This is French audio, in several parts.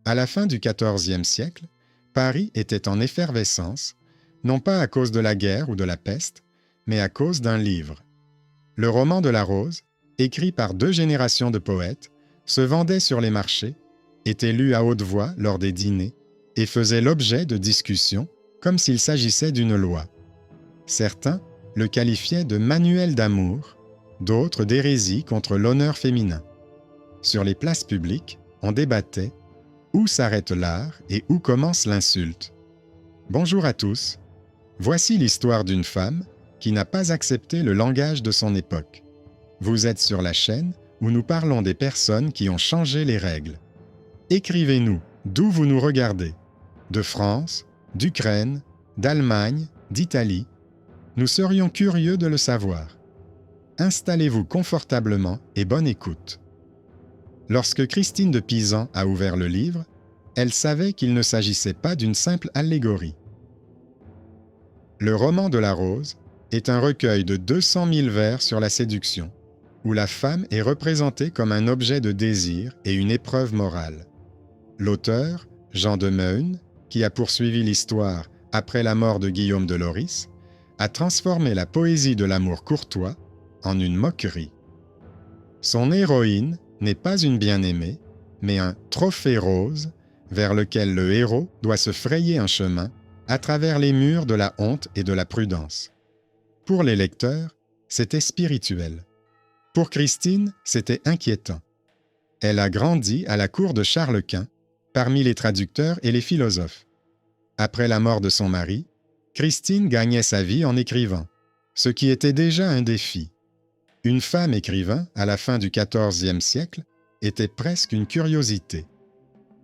À la fin du XIVe siècle, Paris était en effervescence, non pas à cause de la guerre ou de la peste, mais à cause d'un livre. Le roman de la Rose, écrit par 2 générations de poètes, se vendait sur les marchés, était lu à haute voix lors des dîners et faisait l'objet de discussions comme s'il s'agissait d'une loi. Certains le qualifiaient de manuel d'amour, d'autres d'hérésie contre l'honneur féminin. Sur les places publiques, on débattait où s'arrête l'art et où commence l'insulte. Bonjour à tous. Voici l'histoire d'une femme qui n'a pas accepté le langage de son époque. Vous êtes sur la chaîne où nous parlons des personnes qui ont changé les règles. Écrivez-nous d'où vous nous regardez. De France, d'Ukraine, d'Allemagne, d'Italie. Nous serions curieux de le savoir. Installez-vous confortablement et bonne écoute. Lorsque Christine de Pisan a ouvert le livre, elle savait qu'il ne s'agissait pas d'une simple allégorie. Le roman de la Rose est un recueil de 200 000 vers sur la séduction, où la femme est représentée comme un objet de désir et une épreuve morale. L'auteur, Jean de Meun, qui a poursuivi l'histoire après la mort de Guillaume de Lorris, a transformé la poésie de l'amour courtois en une moquerie. Son héroïne n'est pas une bien-aimée, mais un trophée rose vers lequel le héros doit se frayer un chemin à travers les murs de la honte et de la prudence. Pour les lecteurs, c'était spirituel. Pour Christine, c'était inquiétant. Elle a grandi à la cour de Charles Quint, parmi les traducteurs et les philosophes. Après la mort de son mari, Christine gagnait sa vie en écrivant, ce qui était déjà un défi. Une femme écrivain, à la fin du XIVe siècle, était presque une curiosité.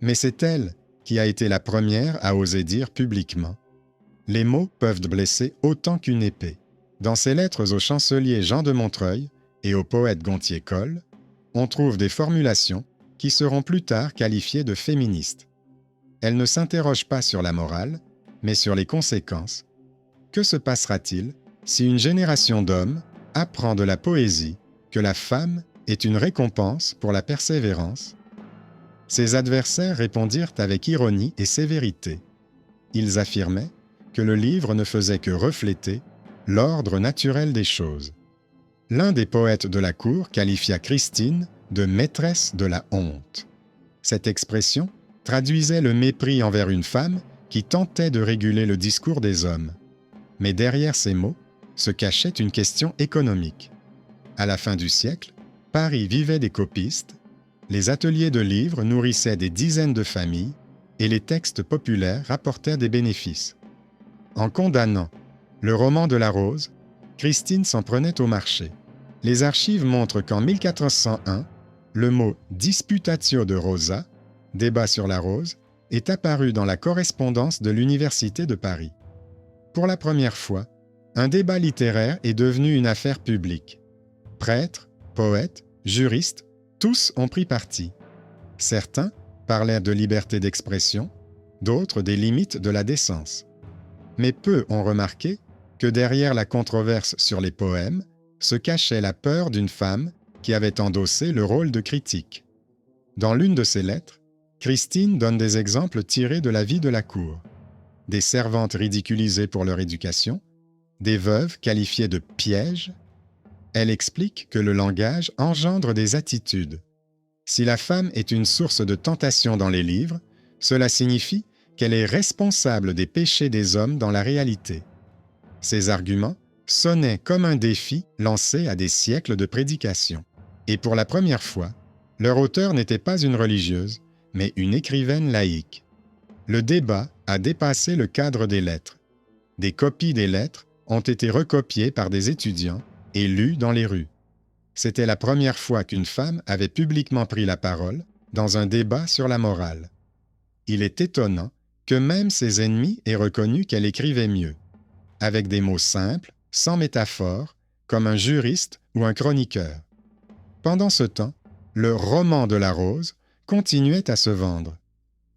Mais c'est elle qui a été la première à oser dire publiquement « Les mots peuvent blesser autant qu'une épée ». Dans ses lettres au chancelier Jean de Montreuil et au poète Gontier-Coll, on trouve des formulations qui seront plus tard qualifiées de féministes. Elle ne s'interroge pas sur la morale, mais sur les conséquences. Que se passera-t-il si une génération d'hommes apprend de la poésie que la femme est une récompense pour la persévérance? Ses adversaires répondirent avec ironie et sévérité. Ils affirmaient que le livre ne faisait que refléter l'ordre naturel des choses. L'un des poètes de la cour qualifia Christine de maîtresse de la honte. Cette expression traduisait le mépris envers une femme qui tentait de réguler le discours des hommes. Mais derrière ces mots se cachait une question économique. À la fin du siècle, Paris vivait des copistes, les ateliers de livres nourrissaient des dizaines de familles et les textes populaires rapportèrent des bénéfices. En condamnant le roman de la Rose, Christine s'en prenait au marché. Les archives montrent qu'en 1401, le mot « disputatio de Rosa », débat sur la rose, est apparu dans la correspondance de l'Université de Paris. Pour la première fois, un débat littéraire est devenu une affaire publique. Prêtres, poètes, juristes, tous ont pris parti. Certains parlèrent de liberté d'expression, d'autres des limites de la décence. Mais peu ont remarqué que derrière la controverse sur les poèmes se cachait la peur d'une femme qui avait endossé le rôle de critique. Dans l'une de ses lettres, Christine donne des exemples tirés de la vie de la cour. Des servantes ridiculisées pour leur éducation, des veuves qualifiées de pièges. Elle explique que le langage engendre des attitudes. Si la femme est une source de tentation dans les livres, cela signifie qu'elle est responsable des péchés des hommes dans la réalité. Ces arguments sonnaient comme un défi lancé à des siècles de prédication. Et pour la première fois, leur auteur n'était pas une religieuse, mais une écrivaine laïque. Le débat a dépassé le cadre des lettres. Des copies des lettres ont été recopiées par des étudiants et lues dans les rues. C'était la première fois qu'une femme avait publiquement pris la parole dans un débat sur la morale. Il est étonnant que même ses ennemis aient reconnu qu'elle écrivait mieux, avec des mots simples, sans métaphore, comme un juriste ou un chroniqueur. Pendant ce temps, le roman de la Rose continuait à se vendre.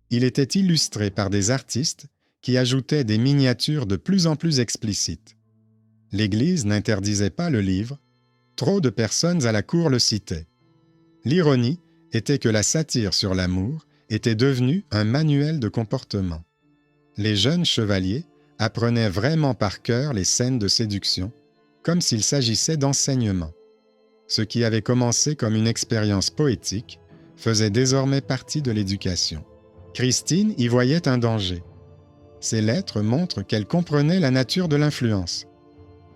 Il était illustré par des artistes qui ajoutaient des miniatures de plus en plus explicites. L'Église n'interdisait pas le livre, trop de personnes à la cour le citaient. L'ironie était que la satire sur l'amour était devenu un manuel de comportement. Les jeunes chevaliers apprenaient vraiment par cœur les scènes de séduction, comme s'il s'agissait d'enseignement. Ce qui avait commencé comme une expérience poétique faisait désormais partie de l'éducation. Christine y voyait un danger. Ses lettres montrent qu'elle comprenait la nature de l'influence.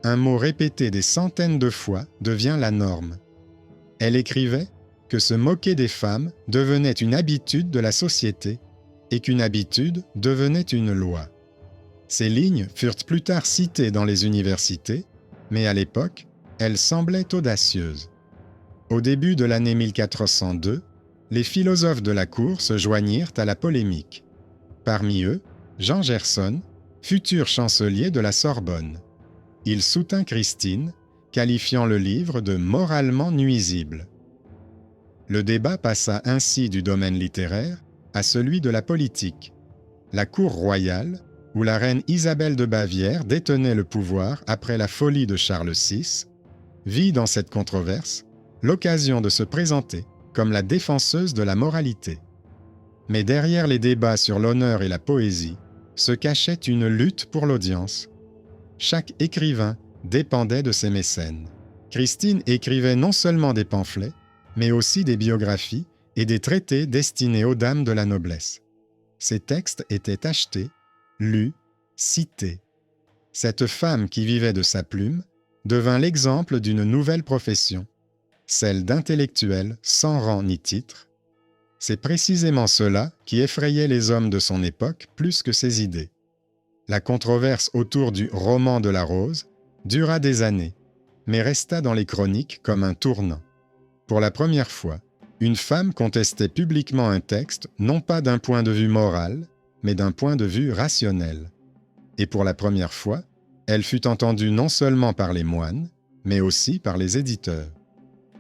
Un mot répété des centaines de fois devient la norme. Elle écrivait que se moquer des femmes devenait une habitude de la société et qu'une habitude devenait une loi. Ces lignes furent plus tard citées dans les universités, mais à l'époque, elles semblaient audacieuses. Au début de l'année 1402, les philosophes de la cour se joignirent à la polémique. Parmi eux, Jean Gerson, futur chancelier de la Sorbonne. Il soutint Christine, qualifiant le livre de moralement nuisible. Le débat passa ainsi du domaine littéraire à celui de la politique. La cour royale, où la reine Isabelle de Bavière détenait le pouvoir après la folie de Charles VI, vit dans cette controverse l'occasion de se présenter comme la défenseuse de la moralité. Mais derrière les débats sur l'honneur et la poésie se cachait une lutte pour l'audience. Chaque écrivain dépendait de ses mécènes. Christine écrivait non seulement des pamphlets, mais aussi des biographies et des traités destinés aux dames de la noblesse. Ces textes étaient achetés, lus, cités. Cette femme qui vivait de sa plume devint l'exemple d'une nouvelle profession, celle d'intellectuels sans rang ni titre. C'est précisément cela qui effrayait les hommes de son époque plus que ses idées. La controverse autour du roman de la rose dura des années, mais resta dans les chroniques comme un tournant. Pour la première fois, une femme contestait publiquement un texte non pas d'un point de vue moral, mais d'un point de vue rationnel. Et pour la première fois, elle fut entendue non seulement par les moines, mais aussi par les éditeurs.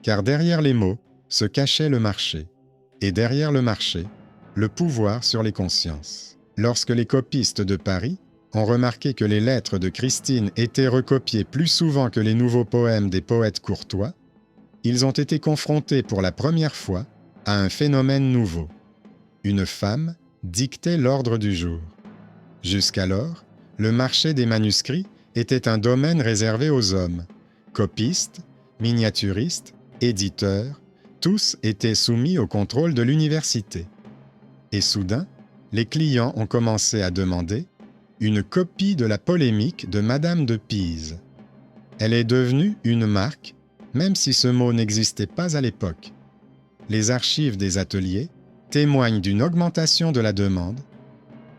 Car derrière les mots se cachait le marché, et derrière le marché, le pouvoir sur les consciences. Lorsque les copistes de Paris ont remarqué que les lettres de Christine étaient recopiées plus souvent que les nouveaux poèmes des poètes courtois, ils ont été confrontés pour la première fois à un phénomène nouveau. Une femme dictait l'ordre du jour. Jusqu'alors, le marché des manuscrits était un domaine réservé aux hommes. Copistes, miniaturistes, éditeurs, tous étaient soumis au contrôle de l'université. Et soudain, les clients ont commencé à demander une copie de la polémique de Madame de Pise. Elle est devenue une marque, même si ce mot n'existait pas à l'époque. Les archives des ateliers témoignent d'une augmentation de la demande.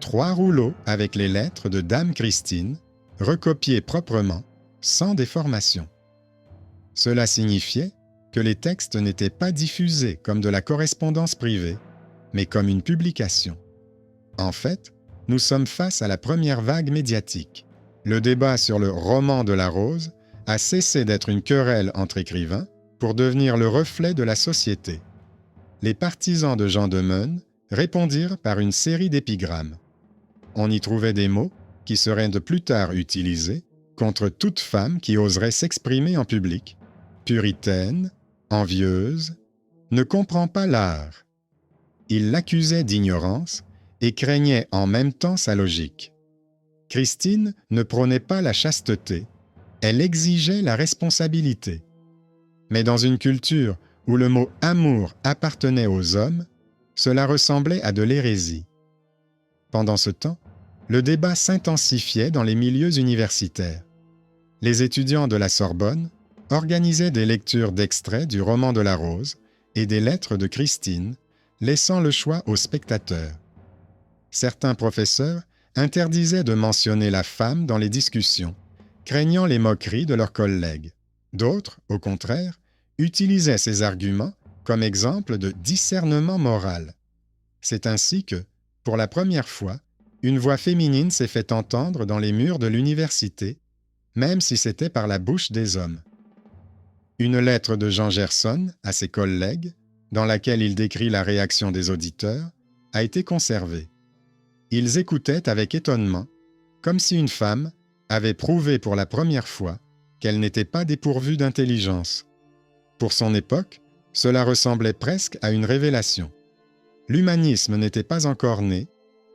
3 rouleaux avec les lettres de Dame Christine, recopiées proprement, sans déformation. Cela signifiait que les textes n'étaient pas diffusés comme de la correspondance privée, mais comme une publication. En fait, nous sommes face à la première vague médiatique. Le débat sur le roman de la rose a cessé d'être une querelle entre écrivains pour devenir le reflet de la société. Les partisans de Jean de Meun répondirent par une série d'épigrammes. On y trouvait des mots qui seraient de plus tard utilisés contre toute femme qui oserait s'exprimer en public. Puritaine, envieuse, ne comprend pas l'art. Il l'accusait d'ignorance et craignait en même temps sa logique. Christine ne prônait pas la chasteté, elle exigeait la responsabilité. Mais dans une culture où le mot « amour » appartenait aux hommes, cela ressemblait à de l'hérésie. Pendant ce temps, le débat s'intensifiait dans les milieux universitaires. Les étudiants de la Sorbonne organisaient des lectures d'extraits du roman de la rose et des lettres de Christine, laissant le choix aux spectateurs. Certains professeurs interdisaient de mentionner la femme dans les discussions, craignant les moqueries de leurs collègues. D'autres, au contraire, utilisaient ces arguments comme exemple de discernement moral. C'est ainsi que, pour la première fois, une voix féminine s'est fait entendre dans les murs de l'université, même si c'était par la bouche des hommes. Une lettre de Jean Gerson à ses collègues, dans laquelle il décrit la réaction des auditeurs, a été conservée. Ils écoutaient avec étonnement, comme si une femme avait prouvé pour la première fois qu'elle n'était pas dépourvue d'intelligence. Pour son époque, cela ressemblait presque à une révélation. L'humanisme n'était pas encore né,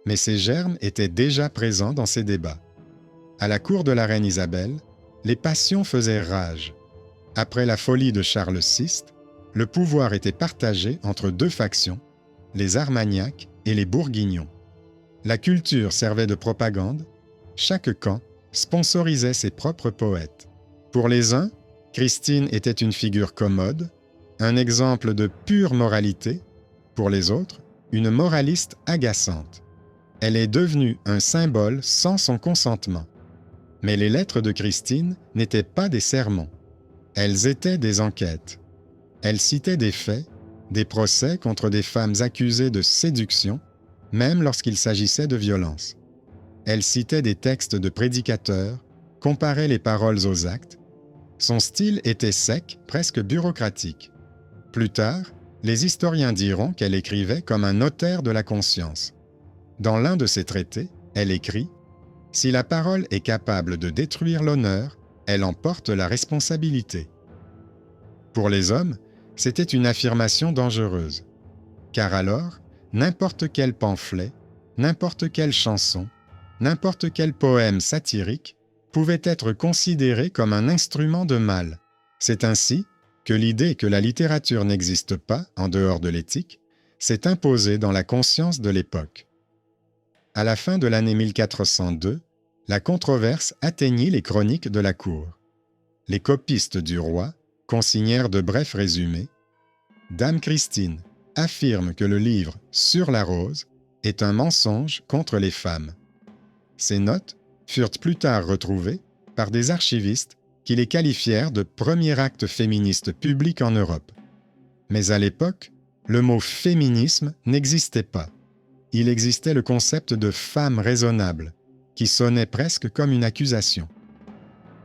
mais ses germes étaient déjà présents dans ces débats. À la cour de la reine Isabelle, les passions faisaient rage. Après la folie de Charles VI, le pouvoir était partagé entre deux factions, les Armagnacs et les Bourguignons. La culture servait de propagande, chaque camp sponsorisait ses propres poètes. Pour les uns, Christine était une figure commode, un exemple de pure moralité, pour les autres, une moraliste agaçante. Elle est devenue un symbole sans son consentement. Mais les lettres de Christine n'étaient pas des sermons. Elles étaient des enquêtes. Elle citait des faits, des procès contre des femmes accusées de séduction, même lorsqu'il s'agissait de violence. Elle citait des textes de prédicateurs, comparait les paroles aux actes. Son style était sec, presque bureaucratique. Plus tard, les historiens diront qu'elle écrivait comme un notaire de la conscience. Dans l'un de ses traités, elle écrit « Si la parole est capable de détruire l'honneur, elle en porte la responsabilité. » Pour les hommes, c'était une affirmation dangereuse, car alors, n'importe quel pamphlet, n'importe quelle chanson, n'importe quel poème satirique pouvait être considéré comme un instrument de mal. C'est ainsi que l'idée que la littérature n'existe pas en dehors de l'éthique s'est imposée dans la conscience de l'époque. À la fin de l'année 1402, la controverse atteignit les chroniques de la cour. Les copistes du roi consignèrent de brefs résumés. Dame Christine affirme que le livre « Sur la rose » est un mensonge contre les femmes. Ces notes furent plus tard retrouvées par des archivistes qui les qualifièrent de premier acte féministe public en Europe. Mais à l'époque, le mot « féminisme » n'existait pas. Il existait le concept de « femme raisonnable » qui sonnait presque comme une accusation.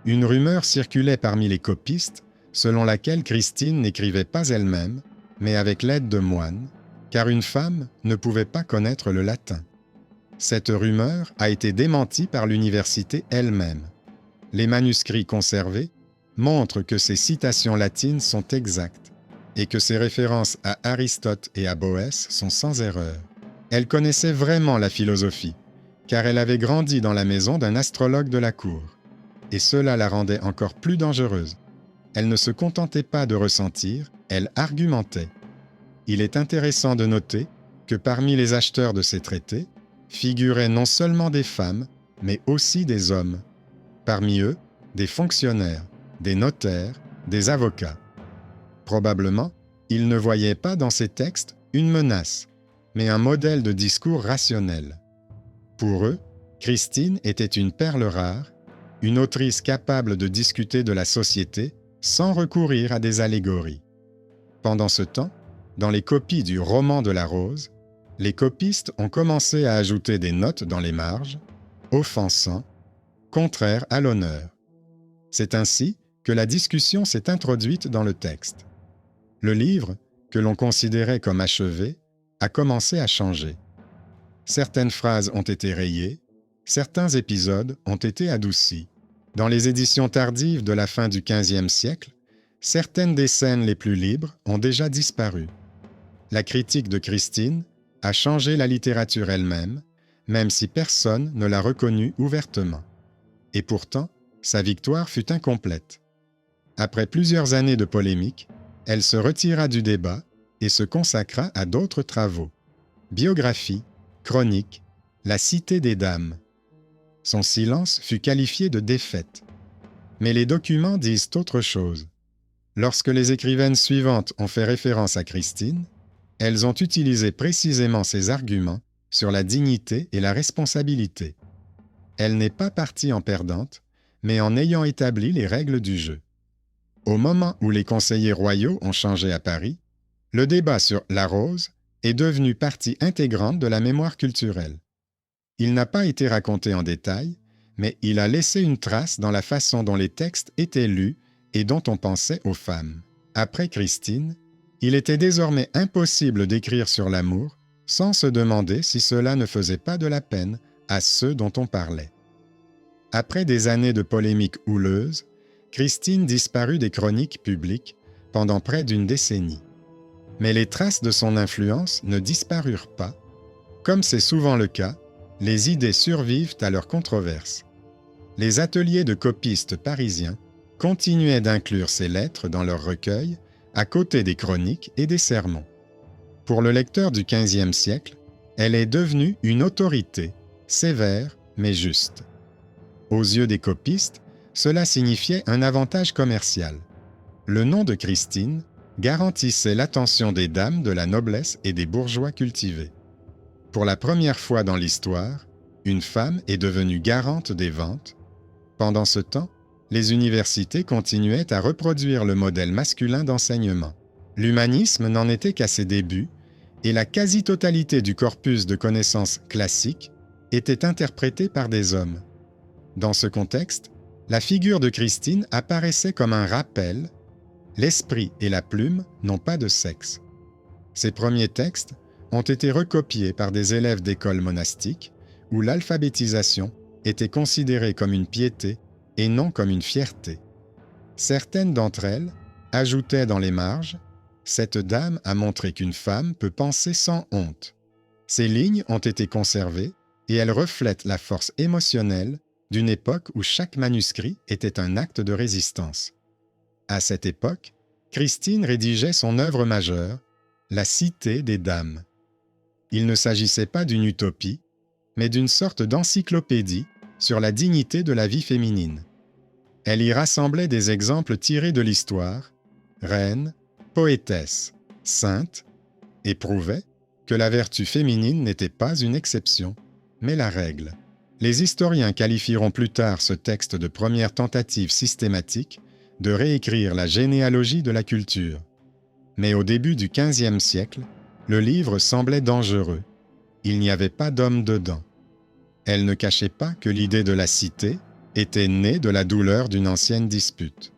Une rumeur circulait parmi les copistes selon laquelle Christine n'écrivait pas elle-même, mais avec l'aide de moines, car une femme ne pouvait pas connaître le latin. Cette rumeur a été démentie par l'université elle-même. Les manuscrits conservés montrent que ces citations latines sont exactes et que ses références à Aristote et à Boès sont sans erreur. Elle connaissait vraiment la philosophie, car elle avait grandi dans la maison d'un astrologue de la cour, et cela la rendait encore plus dangereuse. Elle ne se contentait pas de ressentir, elle argumentait. Il est intéressant de noter que parmi les acheteurs de ces traités figuraient non seulement des femmes, mais aussi des hommes. Parmi eux, des fonctionnaires, des notaires, des avocats. Probablement, ils ne voyaient pas dans ces textes une menace, mais un modèle de discours rationnel. Pour eux, Christine était une perle rare, une autrice capable de discuter de la société sans recourir à des allégories. Pendant ce temps, dans les copies du roman de la rose, les copistes ont commencé à ajouter des notes dans les marges, offensant, contraires à l'honneur. C'est ainsi que la discussion s'est introduite dans le texte. Le livre, que l'on considérait comme achevé, a commencé à changer. Certaines phrases ont été rayées, certains épisodes ont été adoucis. Dans les éditions tardives de la fin du XVe siècle, certaines des scènes les plus libres ont déjà disparu. La critique de Christine a changé la littérature elle-même, même si personne ne l'a reconnue ouvertement. Et pourtant, sa victoire fut incomplète. Après plusieurs années de polémique, elle se retira du débat et se consacra à d'autres travaux. Biographie, chronique, la Cité des Dames. Son silence fut qualifié de défaite. Mais les documents disent autre chose. Lorsque les écrivaines suivantes ont fait référence à Christine, elles ont utilisé précisément ces arguments sur la dignité et la responsabilité. Elle n'est pas partie en perdante, mais en ayant établi les règles du jeu. Au moment où les conseillers royaux ont changé à Paris, le débat sur la rose est devenu partie intégrante de la mémoire culturelle. Il n'a pas été raconté en détail, mais il a laissé une trace dans la façon dont les textes étaient lus et dont on pensait aux femmes. Après Christine, il était désormais impossible d'écrire sur l'amour sans se demander si cela ne faisait pas de la peine à ceux dont on parlait. Après des années de polémiques houleuses, Christine disparut des chroniques publiques pendant près d'une décennie. Mais les traces de son influence ne disparurent pas. Comme c'est souvent le cas, les idées survivent à leurs controverses. Les ateliers de copistes parisiens continuaient d'inclure ces lettres dans leurs recueils, à côté des chroniques et des sermons. Pour le lecteur du XVe siècle, elle est devenue une autorité, sévère mais juste. Aux yeux des copistes, cela signifiait un avantage commercial. Le nom de Christine garantissait l'attention des dames de la noblesse et des bourgeois cultivés. Pour la première fois dans l'histoire, une femme est devenue garante des ventes. Pendant ce temps, les universités continuaient à reproduire le modèle masculin d'enseignement. L'humanisme n'en était qu'à ses débuts, et la quasi-totalité du corpus de connaissances classiques était interprétée par des hommes. Dans ce contexte, la figure de Christine apparaissait comme un rappel: l'esprit et la plume n'ont pas de sexe. Ces premiers textes ont été recopiés par des élèves d'écoles monastiques où l'alphabétisation était considérée comme une piété et non comme une fierté. Certaines d'entre elles ajoutaient dans les marges: cette dame a montré qu'une femme peut penser sans honte. Ces lignes ont été conservées et elles reflètent la force émotionnelle d'une époque où chaque manuscrit était un acte de résistance. À cette époque, Christine rédigeait son œuvre majeure, La Cité des Dames. Il ne s'agissait pas d'une utopie, mais d'une sorte d'encyclopédie sur la dignité de la vie féminine. Elle y rassemblait des exemples tirés de l'histoire, reines, poétesses, saintes, et prouvait que la vertu féminine n'était pas une exception, mais la règle. Les historiens qualifieront plus tard ce texte de première tentative systématique de réécrire la généalogie de la culture. Mais au début du XVe siècle, le livre semblait dangereux. Il n'y avait pas d'homme dedans. Elle ne cachait pas que l'idée de la cité était née de la douleur d'une ancienne dispute.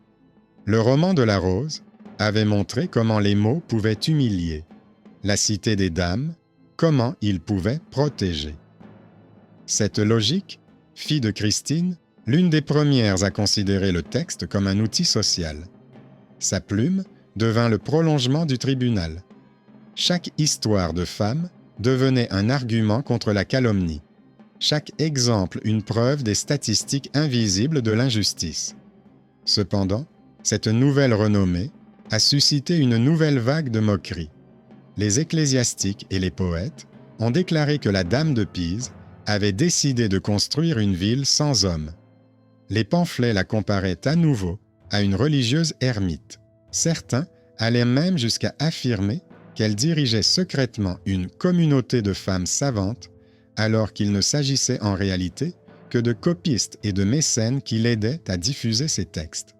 Le roman de la Rose avait montré comment les mots pouvaient humilier. La cité des dames, comment ils pouvaient protéger. Cette logique fit de Christine l'une des premières à considérer le texte comme un outil social. Sa plume devint le prolongement du tribunal. Chaque histoire de femme devenait un argument contre la calomnie. Chaque exemple une preuve des statistiques invisibles de l'injustice. Cependant, cette nouvelle renommée a suscité une nouvelle vague de moqueries. Les ecclésiastiques et les poètes ont déclaré que la Dame de Pise avait décidé de construire une ville sans hommes. Les pamphlets la comparaient à nouveau à une religieuse ermite. Certains allaient même jusqu'à affirmer qu'elle dirigeait secrètement une communauté de femmes savantes, alors qu'il ne s'agissait en réalité que de copistes et de mécènes qui l'aidaient à diffuser ses textes.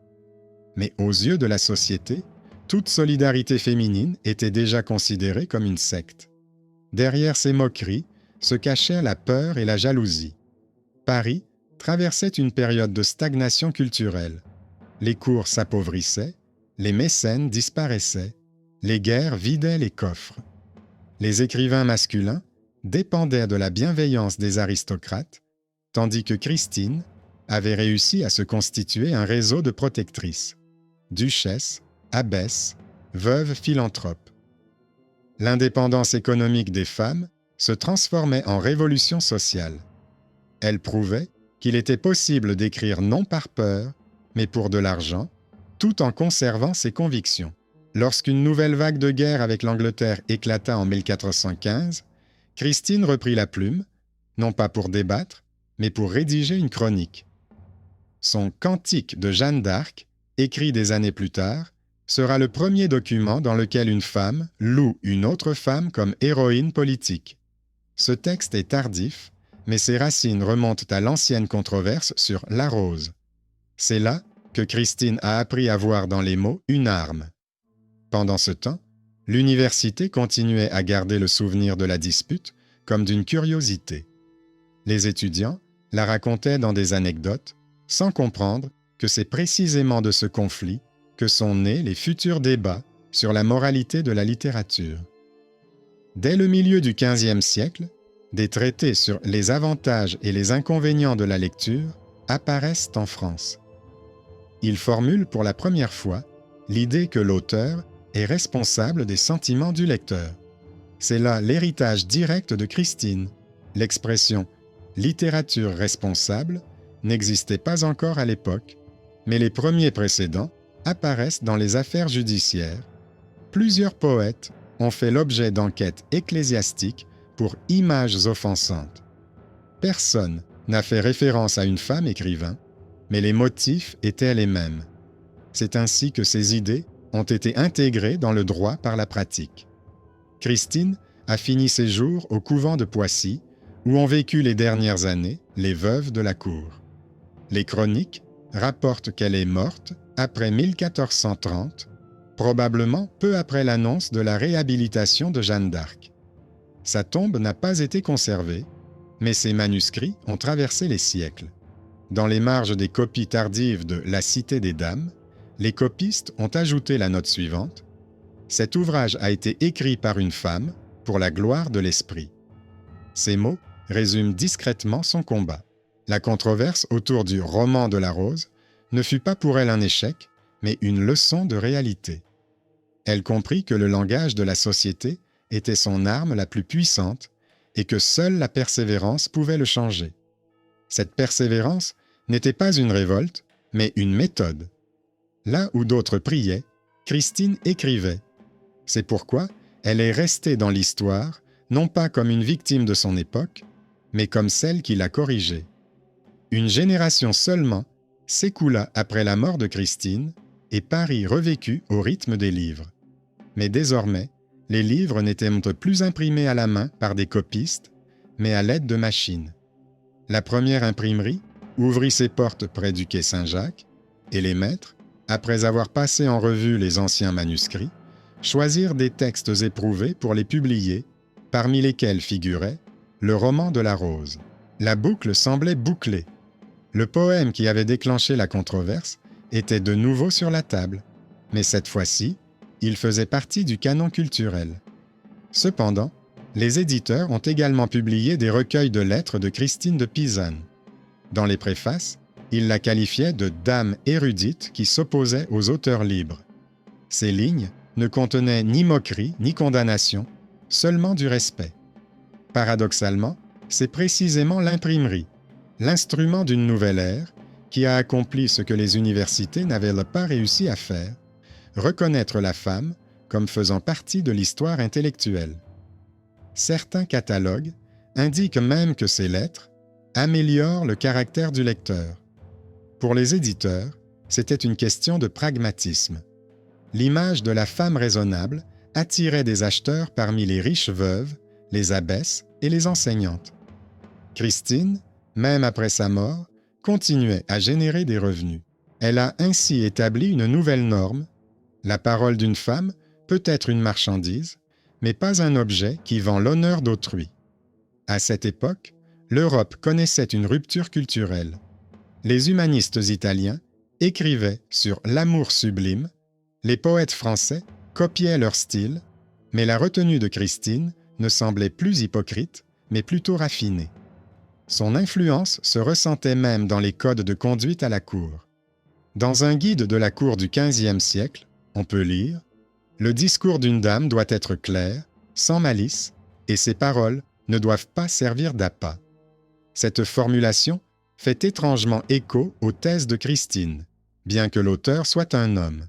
Mais aux yeux de la société, toute solidarité féminine était déjà considérée comme une secte. Derrière ces moqueries se cachaient la peur et la jalousie. Paris traversait une période de stagnation culturelle. Les cours s'appauvissaient, les mécènes disparaissaient, les guerres vidaient les coffres. Les écrivains masculins dépendaient de la bienveillance des aristocrates, tandis que Christine avait réussi à se constituer un réseau de protectrices, duchesses, abbesses, veuves philanthropes. L'indépendance économique des femmes se transformait en révolution sociale. Elle prouvait qu'il était possible d'écrire non par peur, mais pour de l'argent, tout en conservant ses convictions. Lorsqu'une nouvelle vague de guerre avec l'Angleterre éclata en 1415, Christine reprit la plume, non pas pour débattre, mais pour rédiger une chronique. Son Cantique de Jeanne d'Arc, écrit des années plus tard, sera le premier document dans lequel une femme loue une autre femme comme héroïne politique. Ce texte est tardif, mais ses racines remontent à l'ancienne controverse sur la rose. C'est là que Christine a appris à voir dans les mots une arme. Pendant ce temps, l'université continuait à garder le souvenir de la dispute comme d'une curiosité. Les étudiants la racontaient dans des anecdotes, sans comprendre que c'est précisément de ce conflit que sont nés les futurs débats sur la moralité de la littérature. Dès le milieu du XVe siècle, des traités sur les avantages et les inconvénients de la lecture apparaissent en France. Ils formulent pour la première fois l'idée que l'auteur est responsable des sentiments du lecteur. C'est là l'héritage direct de Christine. L'expression « littérature responsable » n'existait pas encore à l'époque, mais les premiers précédents apparaissent dans les affaires judiciaires. Plusieurs poètes ont fait l'objet d'enquêtes ecclésiastiques pour images offensantes. Personne n'a fait référence à une femme écrivain, mais les motifs étaient les mêmes. C'est ainsi que ces idées ont été intégrées dans le droit par la pratique. Christine a fini ses jours au couvent de Poissy, où ont vécu les dernières années les veuves de la cour. Les chroniques rapportent qu'elle est morte après 1430, probablement peu après l'annonce de la réhabilitation de Jeanne d'Arc. Sa tombe n'a pas été conservée, mais ses manuscrits ont traversé les siècles. Dans les marges des copies tardives de La Cité des Dames, les copistes ont ajouté la note suivante : « Cet ouvrage a été écrit par une femme pour la gloire de l'esprit. » Ces mots résument discrètement son combat. La controverse autour du roman de la rose ne fut pas pour elle un échec, mais une leçon de réalité. Elle comprit que le langage de la société était son arme la plus puissante et que seule la persévérance pouvait le changer. Cette persévérance n'était pas une révolte, mais une méthode. Là où d'autres priaient, Christine écrivait. C'est pourquoi elle est restée dans l'histoire, non pas comme une victime de son époque, mais comme celle qui l'a corrigée. Une génération seulement s'écoula après la mort de Christine et Paris revécut au rythme des livres. Mais désormais, les livres n'étaient plus imprimés à la main par des copistes, mais à l'aide de machines. La première imprimerie ouvrit ses portes près du quai Saint-Jacques, et les maîtres, après avoir passé en revue les anciens manuscrits, choisirent des textes éprouvés pour les publier, parmi lesquels figurait le roman de la rose. La boucle semblait bouclée. Le poème qui avait déclenché la controverse était de nouveau sur la table, mais cette fois-ci, il faisait partie du canon culturel. Cependant, les éditeurs ont également publié des recueils de lettres de Christine de Pisan. Dans les préfaces, ils la qualifiaient de « dame érudite qui s'opposait aux auteurs libres ». Ces lignes ne contenaient ni moquerie ni condamnation, seulement du respect. Paradoxalement, c'est précisément l'imprimerie, l'instrument d'une nouvelle ère, qui a accompli ce que les universités n'avaient pas réussi à faire, reconnaître la femme comme faisant partie de l'histoire intellectuelle. Certains catalogues indiquent même que ces lettres améliorent le caractère du lecteur. Pour les éditeurs, c'était une question de pragmatisme. L'image de la femme raisonnable attirait des acheteurs parmi les riches veuves, les abbesses et les enseignantes. Christine, même après sa mort, continuait à générer des revenus. Elle a ainsi établi une nouvelle norme. La parole d'une femme peut être une marchandise, mais pas un objet qui vend l'honneur d'autrui. À cette époque, l'Europe connaissait une rupture culturelle. Les humanistes italiens écrivaient sur l'amour sublime, les poètes français copiaient leur style, mais la retenue de Christine ne semblait plus hypocrite, mais plutôt raffinée. Son influence se ressentait même dans les codes de conduite à la cour. Dans un guide de la cour du XVe siècle, on peut lire « Le discours d'une dame doit être clair, sans malice, et ses paroles ne doivent pas servir d'appât. » Cette formulation fait étrangement écho aux thèses de Christine, bien que l'auteur soit un homme.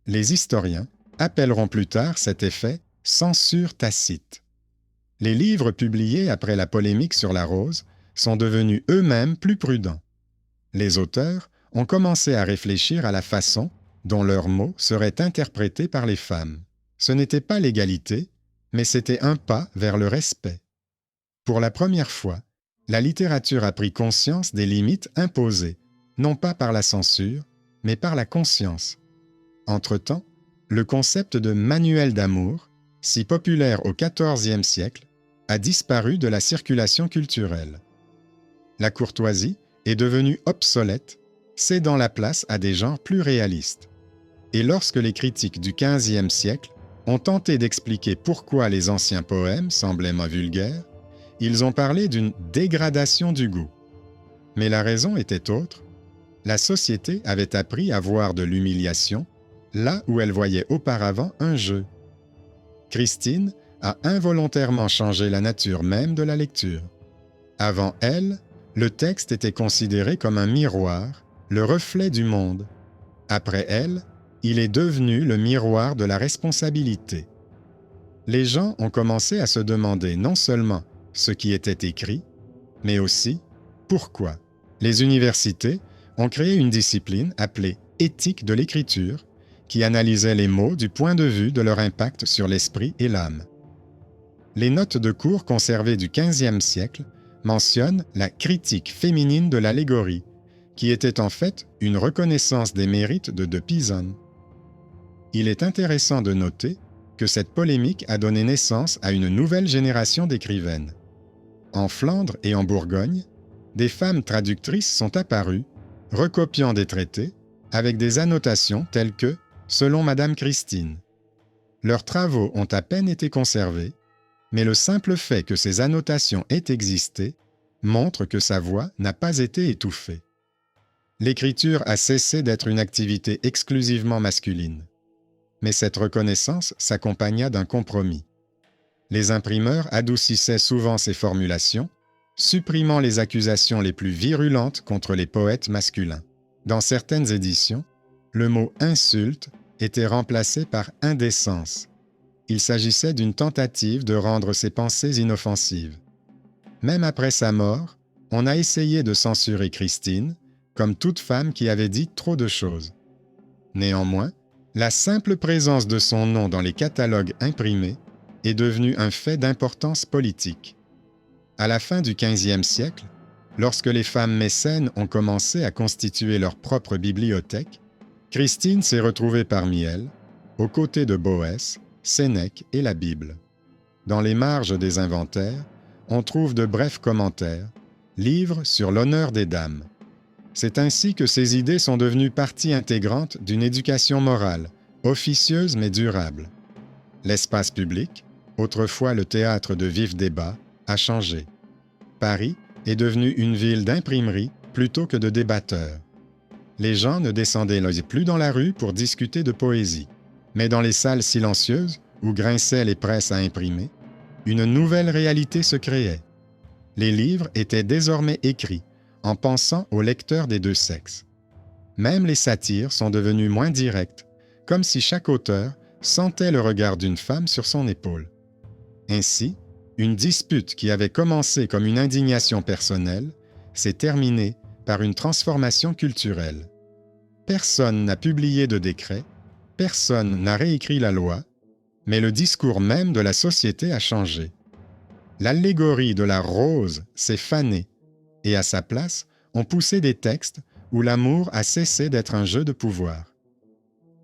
Les historiens appelleront plus tard cet effet « censure tacite ». Les livres publiés après la polémique sur la rose sont devenus eux-mêmes plus prudents. Les auteurs ont commencé à réfléchir à la façon dont leurs mots seraient interprétés par les femmes. Ce n'était pas l'égalité, mais c'était un pas vers le respect. Pour la première fois, la littérature a pris conscience des limites imposées, non pas par la censure, mais par la conscience. Entre-temps, le concept de manuel d'amour, si populaire au XIVe siècle, a disparu de la circulation culturelle. La courtoisie est devenue obsolète, cédant la place à des genres plus réalistes. Et lorsque les critiques du XVe siècle ont tenté d'expliquer pourquoi les anciens poèmes semblaient moins vulgaires, ils ont parlé d'une dégradation du goût. Mais la raison était autre. La société avait appris à voir de l'humiliation là où elle voyait auparavant un jeu. Christine a involontairement changé la nature même de la lecture. Avant elle, le texte était considéré comme un miroir, le reflet du monde. Après elle, il est devenu le miroir de la responsabilité. Les gens ont commencé à se demander non seulement ce qui était écrit, mais aussi pourquoi. Les universités ont créé une discipline appelée éthique de l'écriture qui analysait les mots du point de vue de leur impact sur l'esprit et l'âme. Les notes de cours conservées du XVe siècle mentionnent la critique féminine de l'allégorie, qui était en fait une reconnaissance des mérites de Pisone. Il est intéressant de noter que cette polémique a donné naissance à une nouvelle génération d'écrivaines. En Flandre et en Bourgogne, des femmes traductrices sont apparues, recopiant des traités avec des annotations telles que « selon Madame Christine ». Leurs travaux ont à peine été conservés, mais le simple fait que ces annotations aient existé montre que sa voix n'a pas été étouffée. L'écriture a cessé d'être une activité exclusivement masculine. Mais cette reconnaissance s'accompagna d'un compromis. Les imprimeurs adoucissaient souvent ces formulations, supprimant les accusations les plus virulentes contre les poètes masculins. Dans certaines éditions, le mot « insulte » était remplacé par « indécence ». Il s'agissait d'une tentative de rendre ses pensées inoffensives. Même après sa mort, on a essayé de censurer Christine, comme toute femme qui avait dit trop de choses. Néanmoins, la simple présence de son nom dans les catalogues imprimés est devenue un fait d'importance politique. À la fin du XVe siècle, lorsque les femmes mécènes ont commencé à constituer leur propre bibliothèque, Christine s'est retrouvée parmi elles, aux côtés de Boès, Sénèque et la Bible. Dans les marges des inventaires, on trouve de brefs commentaires, livres sur l'honneur des dames. C'est ainsi que ces idées sont devenues partie intégrante d'une éducation morale, officieuse mais durable. L'espace public, autrefois le théâtre de vifs débats, a changé. Paris est devenu une ville d'imprimerie plutôt que de débatteurs. Les gens ne descendaient plus dans la rue pour discuter de poésie, mais dans les salles silencieuses où grinçaient les presses à imprimer, une nouvelle réalité se créait. Les livres étaient désormais écrits, en pensant aux lecteurs des deux sexes. Même les satires sont devenus moins directs, comme si chaque auteur sentait le regard d'une femme sur son épaule. Ainsi, une dispute qui avait commencé comme une indignation personnelle s'est terminée par une transformation culturelle. Personne n'a publié de décret, personne n'a réécrit la loi, mais le discours même de la société a changé. L'allégorie de la rose s'est fanée, et à sa place, on poussait des textes où l'amour a cessé d'être un jeu de pouvoir.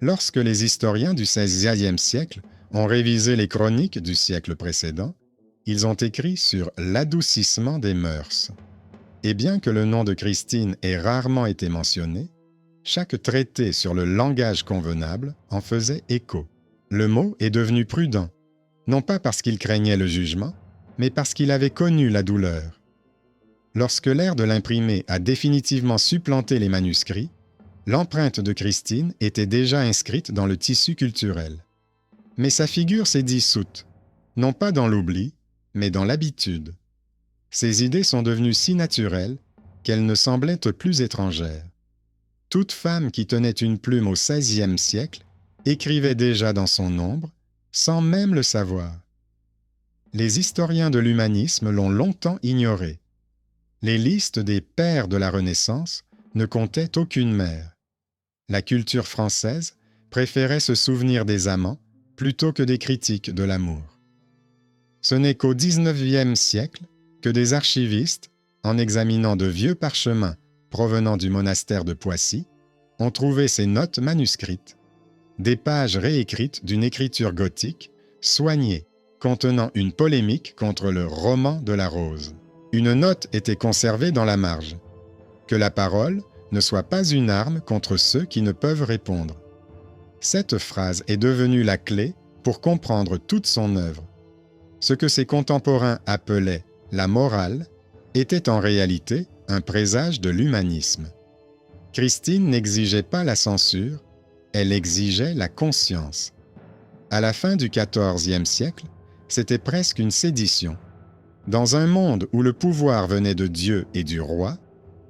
Lorsque les historiens du XVIe siècle ont révisé les chroniques du siècle précédent, ils ont écrit sur l'adoucissement des mœurs. Et bien que le nom de Christine ait rarement été mentionné, chaque traité sur le langage convenable en faisait écho. Le mot est devenu prudent, non pas parce qu'il craignait le jugement, mais parce qu'il avait connu la douleur. Lorsque l'ère de l'imprimé a définitivement supplanté les manuscrits, l'empreinte de Christine était déjà inscrite dans le tissu culturel. Mais sa figure s'est dissoute, non pas dans l'oubli, mais dans l'habitude. Ses idées sont devenues si naturelles qu'elles ne semblaient plus étrangères. Toute femme qui tenait une plume au XVIe siècle écrivait déjà dans son ombre, sans même le savoir. Les historiens de l'humanisme l'ont longtemps ignoré. Les listes des pères de la Renaissance ne comptaient aucune mère. La culture française préférait se souvenir des amants plutôt que des critiques de l'amour. Ce n'est qu'au XIXe siècle que des archivistes, en examinant de vieux parchemins provenant du monastère de Poissy, ont trouvé ces notes manuscrites, des pages réécrites d'une écriture gothique, soignée, contenant une polémique contre le roman de la rose. Une note était conservée dans la marge. Que la parole ne soit pas une arme contre ceux qui ne peuvent répondre. Cette phrase est devenue la clé pour comprendre toute son œuvre. Ce que ses contemporains appelaient la morale était en réalité un présage de l'humanisme. Christine n'exigeait pas la censure, Elle exigeait la conscience. À la fin du XIVe siècle, c'était presque une sédition. Dans un monde où le pouvoir venait de Dieu et du roi,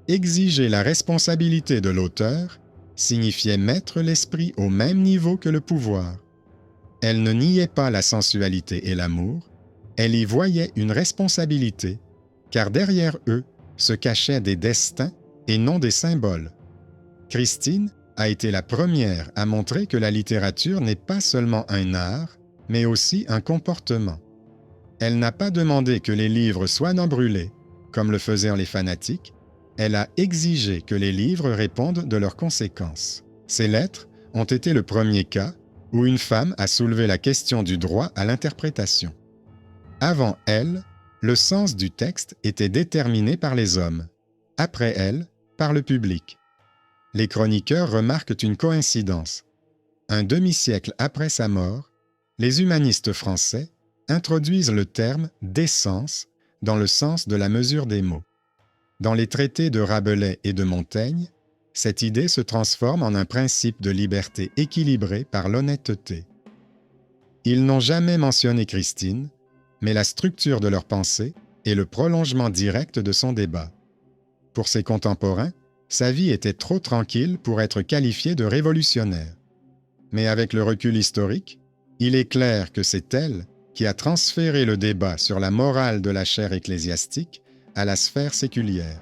exiger la responsabilité de l'auteur signifiait mettre l'esprit au même niveau que le pouvoir. Elle ne niait pas la sensualité et l'amour, elle y voyait une responsabilité, car derrière eux se cachaient des destins et non des symboles. Christine a été la première à montrer que la littérature n'est pas seulement un art, mais aussi un comportement. Elle n'a pas demandé que les livres soient non brûlés, comme le faisaient les fanatiques, elle a exigé que les livres répondent de leurs conséquences. Ces lettres ont été le premier cas où une femme a soulevé la question du droit à l'interprétation. Avant elle, le sens du texte était déterminé par les hommes, après elle, par le public. Les chroniqueurs remarquent une coïncidence. Un demi-siècle après sa mort, les humanistes français introduisent le terme « d'essence » dans le sens de la mesure des mots. Dans les traités de Rabelais et de Montaigne, cette idée se transforme en un principe de liberté équilibré par l'honnêteté. Ils n'ont jamais mentionné Christine, mais la structure de leur pensée est le prolongement direct de son débat. Pour ses contemporains, sa vie était trop tranquille pour être qualifiée de révolutionnaire. Mais avec le recul historique, il est clair que c'est elle qui a transféré le débat sur la morale de la chaire ecclésiastique à la sphère séculière.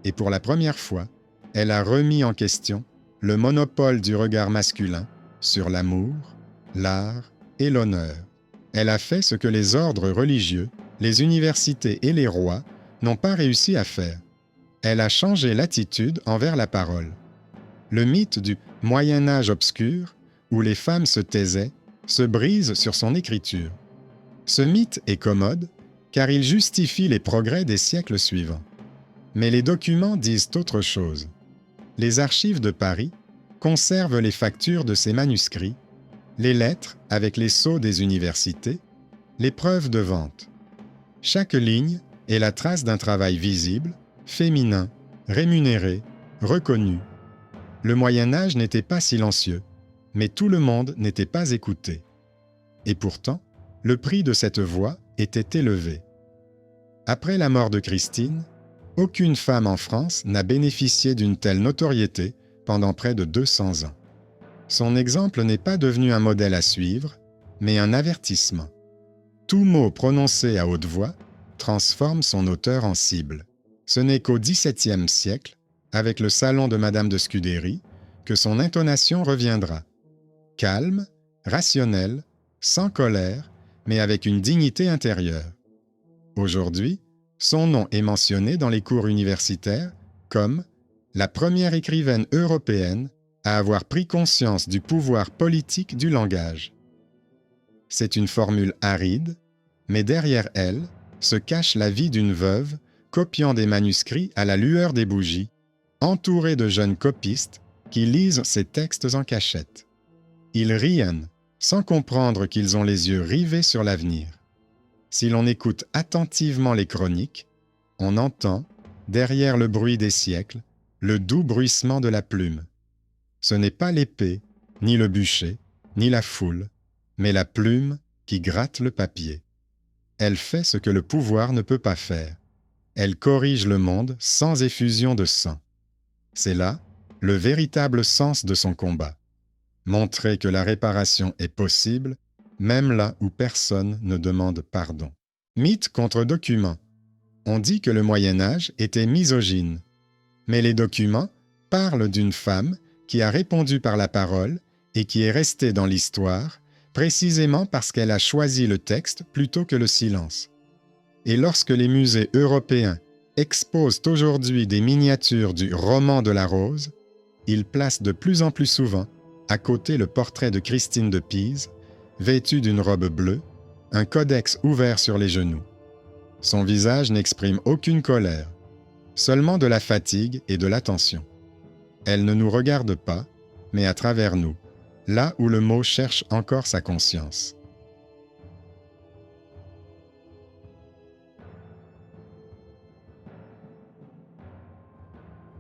Et pour la première fois, elle a remis en question le monopole du regard masculin sur l'amour, l'art et l'honneur. Elle a fait ce que les ordres religieux, les universités et les rois n'ont pas réussi à faire. Elle a changé l'attitude envers la parole. Le mythe du Moyen Âge obscur, où les femmes se taisaient, se brise sur son écriture. Ce mythe est commode, car il justifie les progrès des siècles suivants. Mais les documents disent autre chose. Les archives de Paris conservent les factures de ces manuscrits, les lettres avec les sceaux des universités, les preuves de vente. Chaque ligne est la trace d'un travail visible, féminin, rémunéré, reconnu. Le Moyen Âge n'était pas silencieux, mais tout le monde n'était pas écouté. Et pourtant, le prix de cette voix était élevé. Après la mort de Christine, aucune femme en France n'a bénéficié d'une telle notoriété pendant près de 200 ans. Son exemple n'est pas devenu un modèle à suivre, mais un avertissement. Tout mot prononcé à haute voix transforme son auteur en cible. Ce n'est qu'au XVIIe siècle, avec le salon de Madame de Scudéry, que son intonation reviendra. Calme, rationnelle, sans colère, mais avec une dignité intérieure. Aujourd'hui, son nom est mentionné dans les cours universitaires comme la première écrivaine européenne à avoir pris conscience du pouvoir politique du langage. C'est une formule aride, mais derrière elle se cache la vie d'une veuve copiant des manuscrits à la lueur des bougies, entourée de jeunes copistes qui lisent ses textes en cachette. Ils rient sans comprendre qu'ils ont les yeux rivés sur l'avenir. Si l'on écoute attentivement les chroniques, on entend, derrière le bruit des siècles, le doux bruissement de la plume. Ce n'est pas l'épée, ni le bûcher, ni la foule, mais la plume qui gratte le papier. Elle fait ce que le pouvoir ne peut pas faire. Elle corrige le monde sans effusion de sang. C'est là le véritable sens de son combat. Montrer que la réparation est possible, même là où personne ne demande pardon. Mythe contre document. On dit que le Moyen Âge était misogyne. Mais les documents parlent d'une femme qui a répondu par la parole et qui est restée dans l'histoire, précisément parce qu'elle a choisi le texte plutôt que le silence. Et lorsque les musées européens exposent aujourd'hui des miniatures du roman de la rose, ils placent de plus en plus souvent à côté le portrait de Christine de Pise, vêtue d'une robe bleue, un codex ouvert sur les genoux. Son visage n'exprime aucune colère, seulement de la fatigue et de l'attention. Elle ne nous regarde pas, mais à travers nous, là où le mot cherche encore sa conscience.